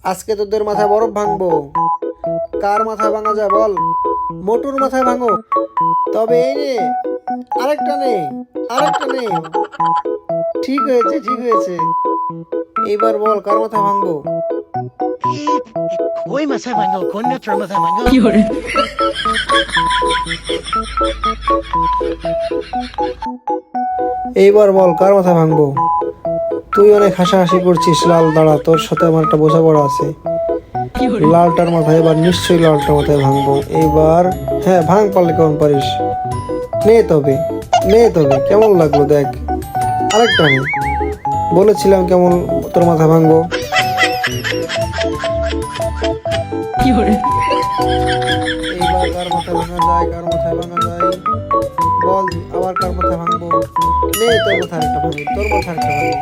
আজকে তোদের মাথায় বরফ ভাঙবো। কার মাথায় ভাঙা যায় বল? মোটুর মাথায় ভাঙো। তবে এই নে, আরেকটা নে, আরেকটা নে। ঠিক হয়েছে, ঠিক হয়েছে। এইবার বল কার মাথায় ভাঙবো? কই মাথায় ভাঙো, কোন নেত্রের মাথায় ভাঙো? এইবার বল কার মাথায় ভাঙবো? তুই অনেক হাসাহাসি করছিস লাল, দাঁড়া, তোর সাথে আমার একটা বোঝাপড়া আছে। লালটার মাথায় এবার নিশ্চয়ই লালটার মাথায় ভাঙবো। এইবার হ্যাঁ, ভাঙ, পারলে কেমন পারিস। নে তবে, নে তবে, কেমন লাগলো দেখ। আরেকটা নে। বলেছিলাম কেমন তোর মাথা ভাঙবো। এইবার কার মাথায় ভাঙা যায়, কার মাথায় ভাঙা যায় বল। আবার কার মাথায় ভাঙবো? নে, তোর মাথায় একটা ভাঙি, তোর মাথায় একটা ভাঙি।